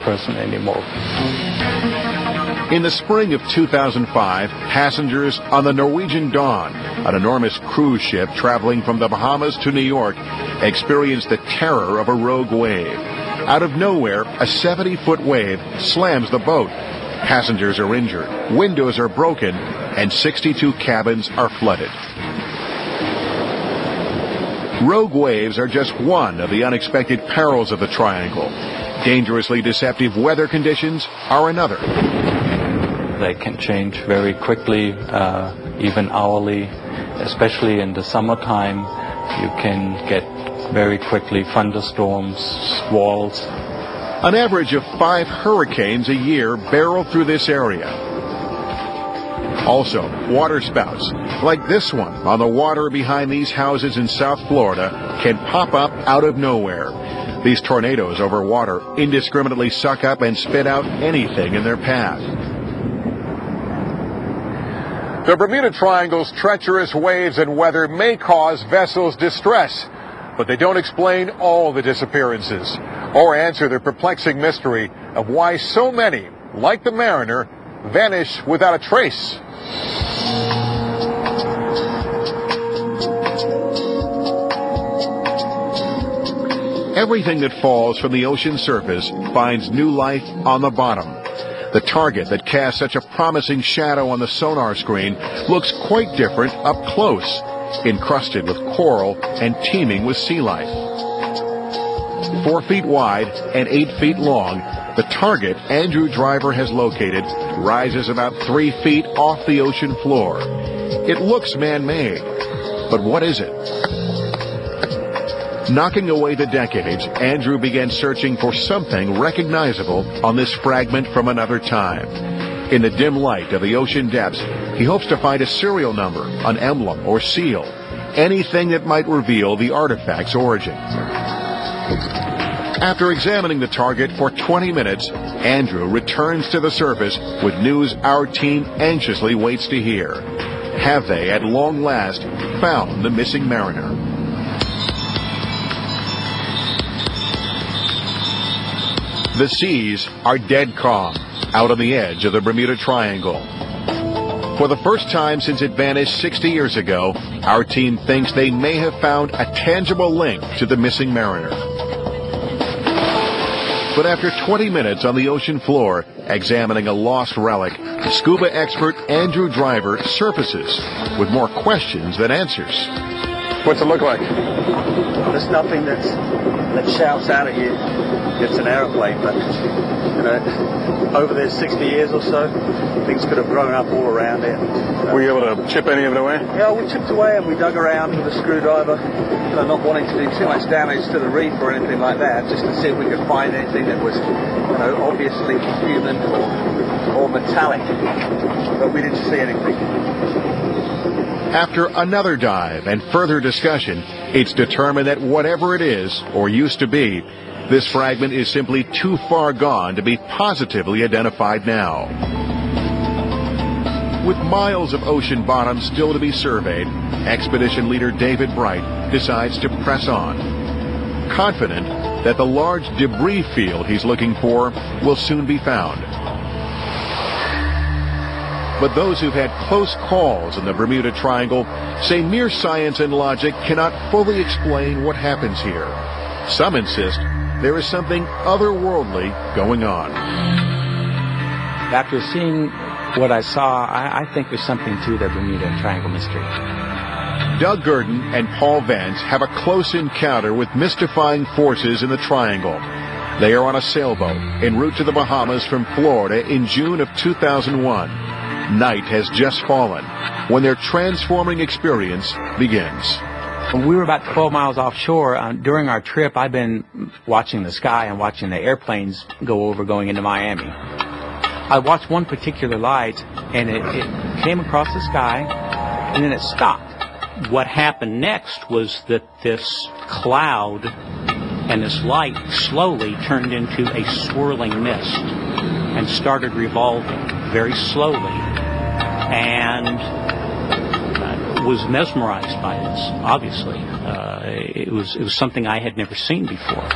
person anymore. In the spring of 2005, passengers on the Norwegian Dawn, an enormous cruise ship traveling from the Bahamas to New York, experienced the terror of a rogue wave. Out of nowhere, a 70-foot wave slams the boat. Passengers are injured, windows are broken, and 62 cabins are flooded. Rogue waves are just one of the unexpected perils of the Triangle. Dangerously deceptive weather conditions are another. They can change very quickly, even hourly, especially in the summertime. You can get very quickly thunderstorms, squalls. An average of 5 hurricanes a year barrel through this area. Also, waterspouts, like this one on the water behind these houses in South Florida, can pop up out of nowhere. These tornadoes over water indiscriminately suck up and spit out anything in their path. The Bermuda Triangle's treacherous waves and weather may cause vessels distress, but they don't explain all the disappearances or answer the perplexing mystery of why so many, like the Mariner, vanish without a trace. Everything that falls from the ocean surface finds new life on the bottom. The target that casts such a promising shadow on the sonar screen looks quite different up close, encrusted with coral and teeming with sea life. 4 feet wide and 8 feet long, the target Andrew Driver has located rises about 3 feet off the ocean floor. It looks man-made, but what is it? Knocking away the decades, Andrew began searching for something recognizable on this fragment from another time. In the dim light of the ocean depths, he hopes to find a serial number, an emblem or seal, anything that might reveal the artifact's origin. After examining the target for 20 minutes, Andrew returns to the surface with news our team anxiously waits to hear. Have they, at long last, found the missing Mariner? The seas are dead calm out on the edge of the Bermuda Triangle. For the first time since it vanished 60 years ago, our team thinks they may have found a tangible link to the missing Mariner. But after 20 minutes on the ocean floor, examining a lost relic, scuba expert Andrew Driver surfaces with more questions than answers. What's it look like? There's nothing that shouts out at you. It's an aeroplane, but you know, over the 60 years or so, things could have grown up all around it. Were you able to chip any of it away? Yeah, we chipped away and we dug around with a screwdriver, not wanting to do too much damage to the reef or anything like that, just to see if we could find anything that was, obviously human or metallic. But we didn't see anything. After another dive and further discussion, it's determined that whatever it is, or used to be, this fragment is simply too far gone to be positively identified now. With miles of ocean bottom still to be surveyed, expedition leader David Bright decides to press on, confident that the large debris field he's looking for will soon be found. But those who've had close calls in the Bermuda Triangle say mere science and logic cannot fully explain what happens here. Some insist there is something otherworldly going on. After seeing what I saw, I think there's something to the Bermuda Triangle mystery. Doug Gurdon and Paul Vance have a close encounter with mystifying forces in the Triangle. They are on a sailboat en route to the Bahamas from Florida in June of 2001. Night has just fallen when their transforming experience begins. When we were about 12 miles offshore, during our trip, I've been watching the sky and watching the airplanes going into Miami. I watched one particular light, and it came across the sky, and then it stopped. What happened next was that this cloud and this light slowly turned into a swirling mist and started revolving very slowly, and was mesmerized by this, obviously. It was something I had never seen before.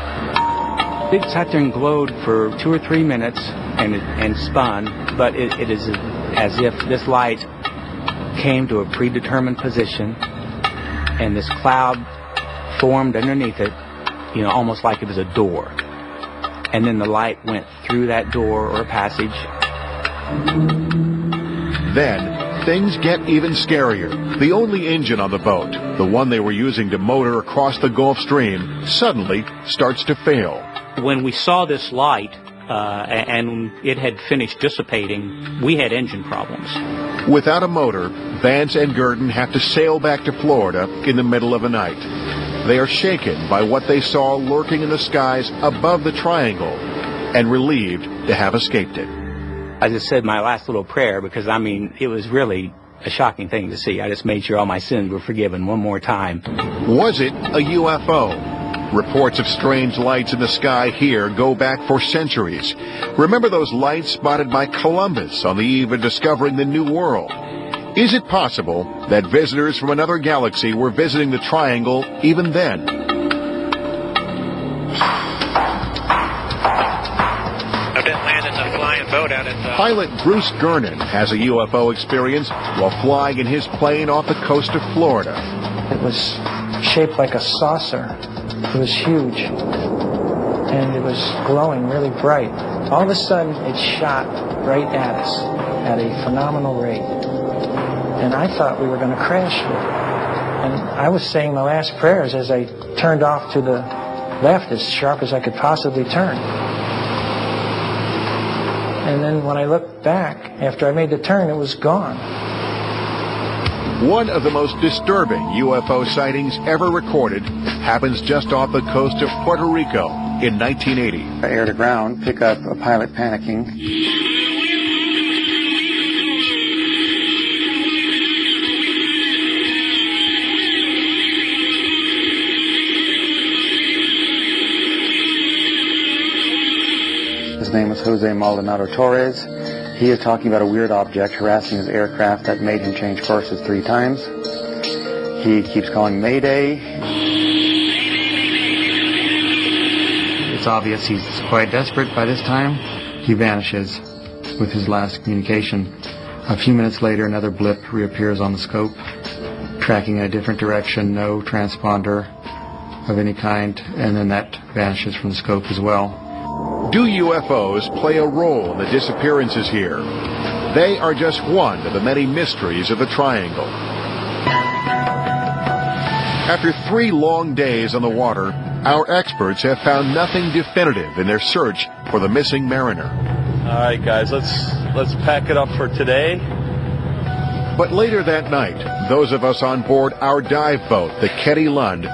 It sat there and glowed for 2 or 3 minutes and spun, but it is as if this light came to a predetermined position and this cloud formed underneath it, you know, almost like it was a door. And then the light went through that door or passage. Then, things get even scarier. The only engine on the boat, the one they were using to motor across the Gulf Stream, suddenly starts to fail. When we saw this light and it had finished dissipating, we had engine problems. Without a motor, Vance and Gurdon have to sail back to Florida in the middle of the night. They are shaken by what they saw lurking in the skies above the triangle and relieved to have escaped it. I just said my last little prayer because, I mean, it was really a shocking thing to see. I just made sure all my sins were forgiven one more time. Was it a UFO? Reports of strange lights in the sky here go back for centuries. Remember those lights spotted by Columbus on the eve of discovering the New World? Is it possible that visitors from another galaxy were visiting the triangle even then? I've been landing the flying boat out at Pilot Bruce Gernon has a UFO experience while flying in his plane off the coast of Florida. It was shaped like a saucer. It was huge, and it was glowing really bright. All of a sudden, it shot right at us at a phenomenal rate, and I thought we were going to crash with it. And I was saying my last prayers as I turned off to the left as sharp as I could possibly turn. And then when I looked back, after I made the turn, it was gone. One of the most disturbing UFO sightings ever recorded happens just off the coast of Puerto Rico in 1980. Air to ground, pick up a pilot panicking. His name was Jose Maldonado Torres. He is talking about a weird object harassing his aircraft that made him change courses 3 times. He keeps calling Mayday. It's obvious he's quite desperate by this time. He vanishes with his last communication. A few minutes later, another blip reappears on the scope, tracking in a different direction, no transponder of any kind, and then that vanishes from the scope as well. Do UFOs play a role in the disappearances here? They are just one of the many mysteries of the triangle. After 3 long days on the water, our experts have found nothing definitive in their search for the missing mariner. All right, guys, let's pack it up for today. But later that night, those of us on board our dive boat, the Ketty Lund,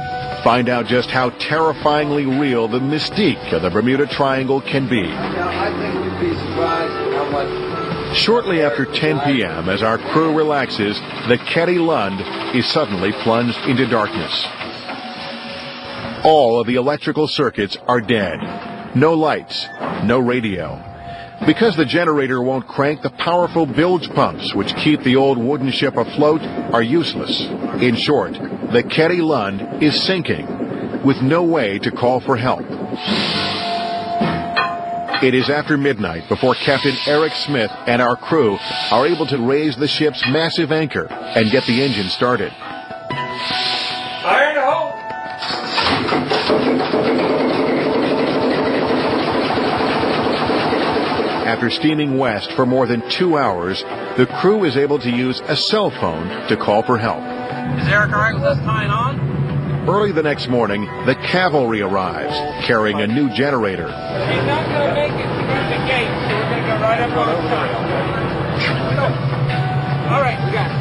find out just how terrifyingly real the mystique of the Bermuda Triangle can be. I think you'd be surprised how much. Shortly after 10 p.m., as our crew relaxes, the Ketty Lund is suddenly plunged into darkness. All of the electrical circuits are dead. No lights, no radio. Because the generator won't crank, the powerful bilge pumps which keep the old wooden ship afloat are useless. In short, the Ketty Lund is sinking, with no way to call for help. It is after midnight before Captain Eric Smith and our crew are able to raise the ship's massive anchor and get the engine started. Fire in the hole! After steaming west for more than 2 hours, the crew is able to use a cell phone to call for help. Is Eric all right with us tying on? Early the next morning, the cavalry arrives, carrying a new generator. He's not going to make it through the gate, so we're going to go right up on top. All right, we got it.